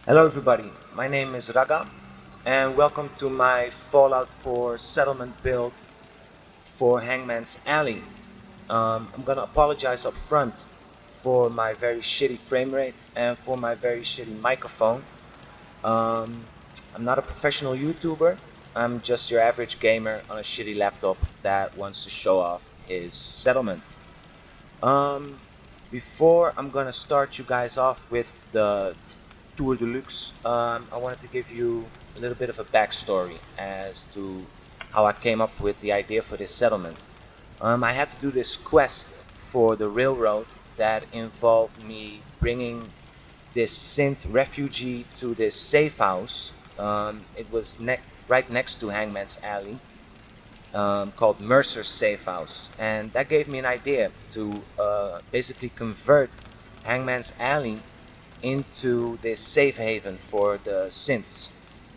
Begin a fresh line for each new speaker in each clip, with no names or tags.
Hello everybody, my name is Raga and welcome to my Fallout 4 settlement build for Hangman's Alley. I'm gonna apologize up front for my very shitty frame rate and for my very shitty microphone. Um, I'm not a professional YouTuber, I'm just your average gamer on a shitty laptop that wants to show off his settlement. Um, Before I'm gonna start you guys off with the Tour Deluxe, I wanted to give you a little bit of a backstory as to how I came up with the idea for this settlement. I had to do this quest for the railroad that involved me bringing this Synth refugee to this safe house. It was right next to Hangman's Alley, called Mercer's Safe House, and that gave me an idea to basically convert Hangman's Alley into this safe haven for the synths.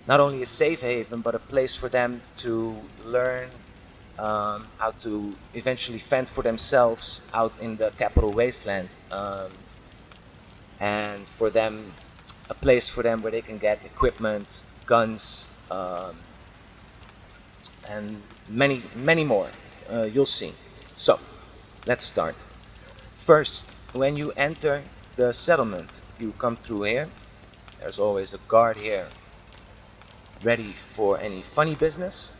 Not only a safe haven, but a place for them to learn how to eventually fend for themselves out in the capital wasteland, and for them, a place for them where they can get equipment, guns, and many more. You'll see. So, let's start. First, when you enter the settlement, you come through here. There's always a guard here ready for any funny business.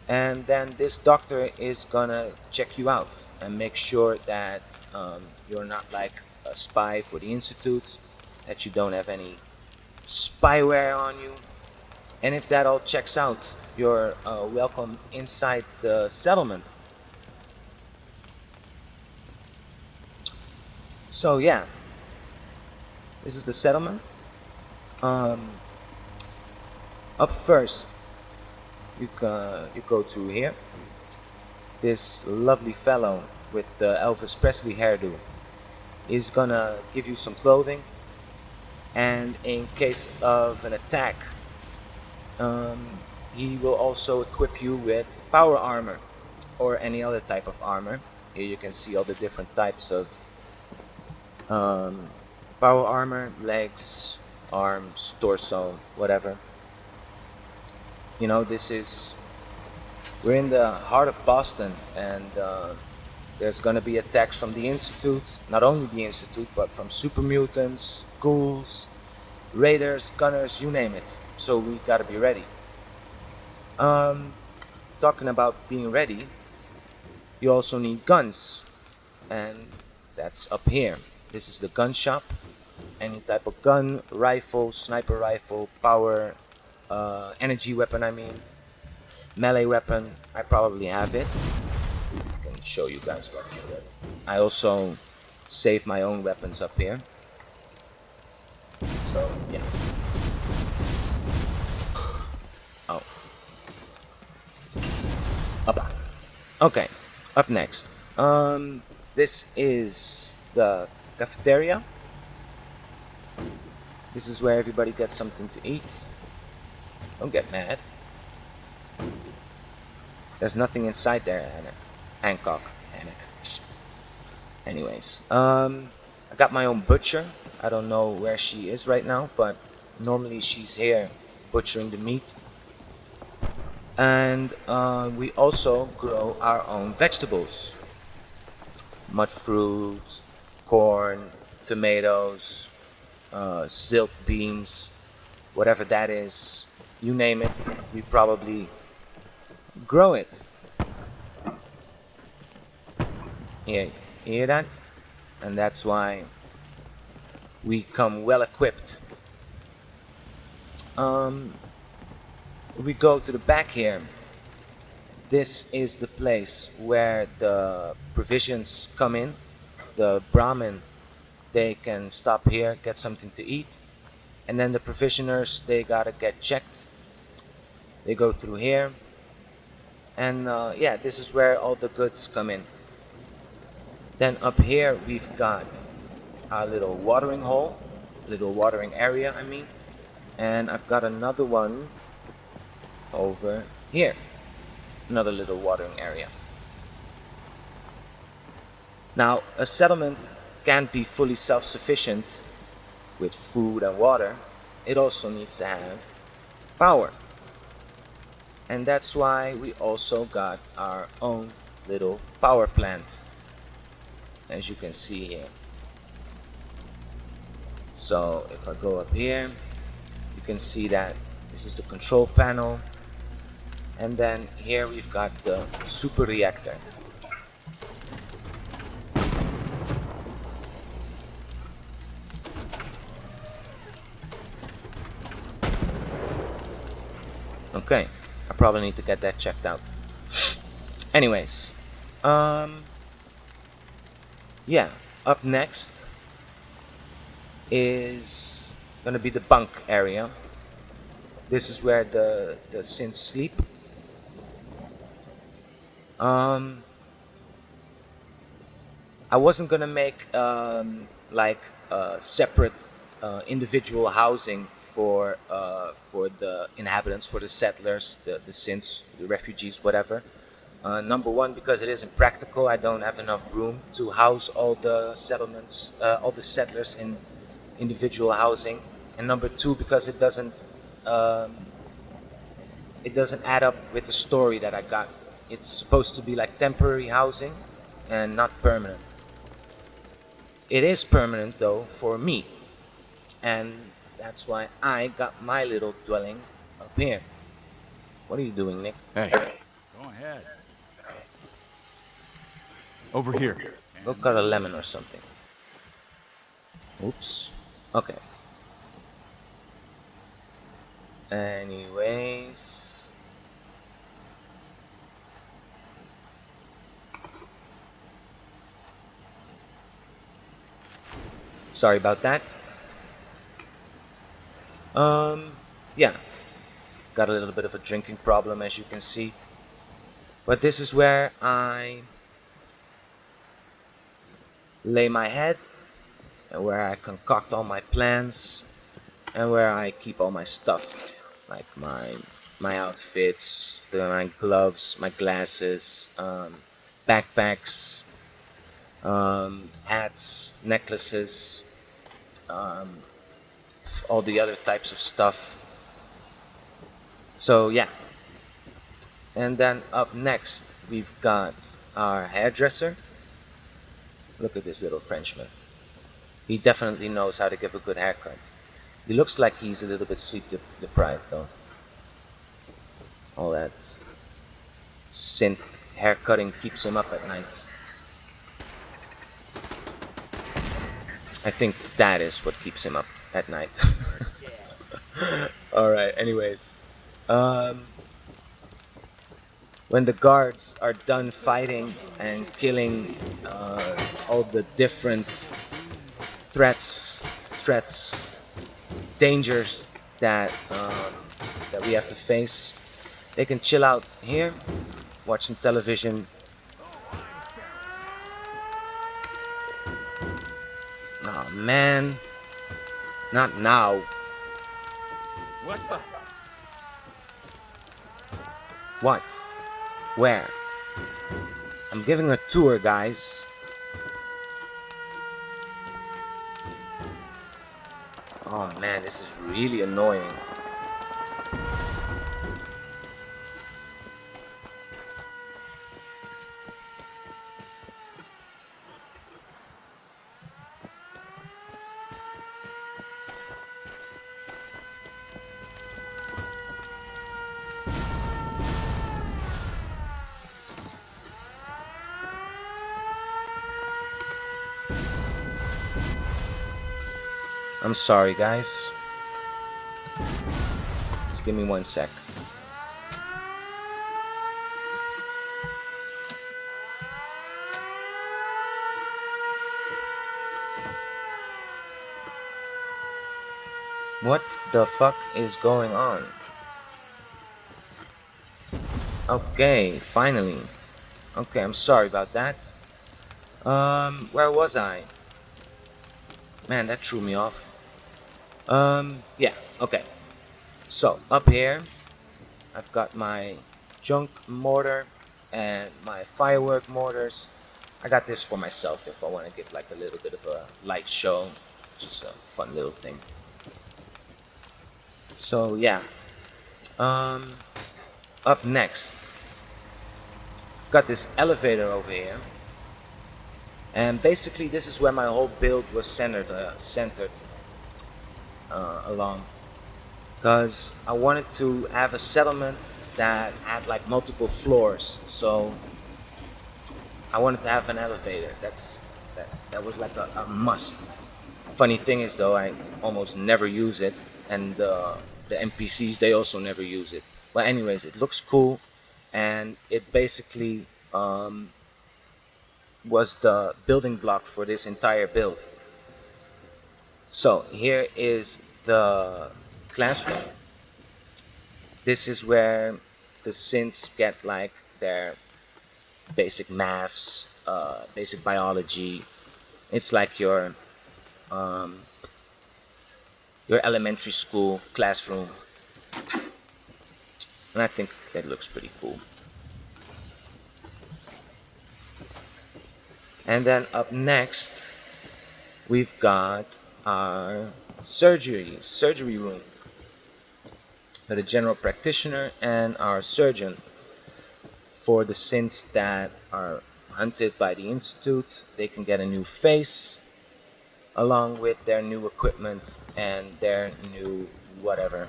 And then this doctor is gonna check you out and make sure that you're not like a spy for the Institute, that you don't have any spyware on you. And if that all checks out, you're welcome inside the settlement. So yeah, this is the settlement. Um, Up first, you go to here. This lovely fellow with the Elvis Presley hairdo is gonna give you some clothing, and in case of an attack, he will also equip you with power armor or any other type of armor. Here you can see all the different types of um, power armor: legs, arms, torso, whatever. You know, we're in the heart of Boston, and there's gonna be attacks from the Institute, not only the Institute, but from super mutants, ghouls, raiders, gunners, you name it. So we gotta be ready. Um, Talking about being ready, you also need guns, and that's up here. This is the gun shop. Any type of gun, rifle, sniper rifle, power, energy weapon, I mean, melee weapon, I probably have it. I can show you guys what I also save my own weapons up here. So, yeah. Oh, up. Okay, up next. This is the cafeteria. This is where everybody gets something to eat. Don't get mad. There's nothing inside there, Hancock. Anyways, I got my own butcher. I don't know where she is right now, but normally she's here butchering the meat. And we also grow our own vegetables: mud fruit, corn, tomatoes, silt beans, whatever that is, you name it, we probably grow it. Yeah, you hear that? And that's why we come well equipped. Um, we go to the back here. This is the place where the provisions come in. The Brahmin, they can stop here, get something to eat, and then the provisioners, they gotta get checked. They go through here, and yeah, this is where all the goods come in. Then up here we've got a little watering hole, little watering area, I mean, and I've got another one over here, another little watering area. Now, a settlement can't be fully self-sufficient with food and water, it also needs to have power. And that's why we also got our own little power plant, as you can see here. So if I go up here, you can see that this is the control panel, and then here we've got the super reactor. Okay, I probably need to get that checked out. Anyways, um, yeah, up next is gonna be the bunk area. This is where the synths sleep. Um, I wasn't gonna make like separate individual housing for the inhabitants, for the settlers, the synths, the refugees, whatever. Number one, because it isn't practical. I don't have enough room to house all the settlements, all the settlers in individual housing. And number two, because um, it doesn't add up with the story that I got. It's supposed to be like temporary housing and not permanent. It is permanent though for me, and that's why I got my little dwelling up here. What are you doing, Nick?
Hey, go ahead. Over here.
Go
And
cut a
move.
lemon or something. Oops. Okay. Anyways, sorry about that. Um, yeah, got a little bit of a drinking problem, as you can see. But this is where I lay my head, and where I concoct all my plans, and where I keep all my stuff, like my outfits, my gloves, my glasses, backpacks, hats, necklaces, um, all the other types of stuff. So yeah, and then up next we've got our hairdresser. Look at this little Frenchman. He definitely knows how to give a good haircut. He looks like he's a little bit sleep deprived though. All that synth haircutting keeps him up at night. I think that is what keeps him up at night. Alright, anyways. Um, when the guards are done fighting and killing all the different threats, dangers that we have to face, they can chill out here, watch some television. Oh man, not now.
What the?
What? Where? I'm giving a tour, guys. Oh man, this is really annoying. I'm sorry, guys. Just give me 1 sec. What the fuck is going on? Okay, finally. Okay, I'm sorry about that. Where was I? Man, that threw me off. Yeah, okay. So, up here, I've got my junk mortar and my firework mortars. I got this for myself if I want to give like a little bit of a light show. Just a fun little thing. So yeah, um, up next, I've got this elevator over here, and basically this is where my whole build was centered along, because I wanted to have a settlement that had like multiple floors. So I wanted to have an elevator. That was like a must. Funny thing is though, I almost never use it, and the NPCs they also never use it. But anyways, it looks cool, and it basically was the building block for this entire build. So here is the classroom. This is where the synths get like their basic maths, basic biology. It's like um, your elementary school classroom, and I think that looks pretty cool. And then up next, we've got our surgery room for the general practitioner and our surgeon for the synths that are hunted by the institute. They can get a new face along with their new equipment and their new whatever.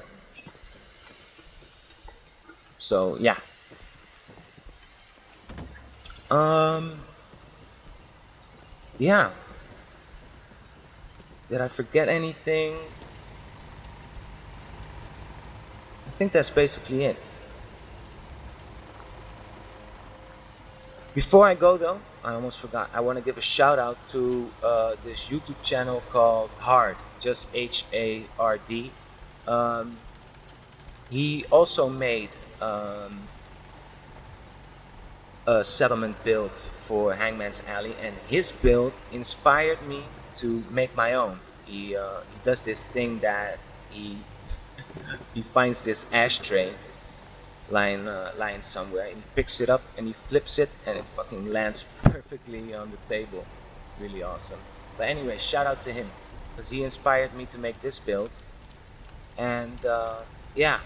So yeah. Um yeah. Did I forget anything? I think that's basically it. Before I go though, I almost forgot. I want to give a shout out to this YouTube channel called Hard, just HARD. Um, he also made a settlement build for Hangman's Alley, and his build inspired me to make my own. He does this thing that he finds this ashtray lying somewhere, and he picks it up and he flips it, and it fucking lands perfectly on the table. Really awesome. But anyway, shout out to him because he inspired me to make this build, and yeah,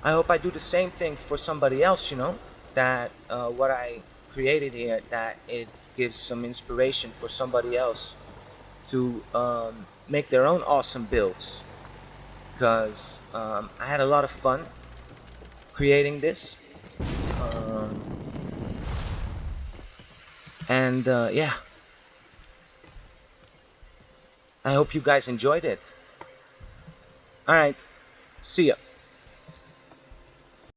I hope I do the same thing for somebody else, you know, that what I created here, that it gives some inspiration for somebody else to make their own awesome builds. Because I had a lot of fun creating this. Um, and yeah, I hope you guys enjoyed it. Alright, see ya.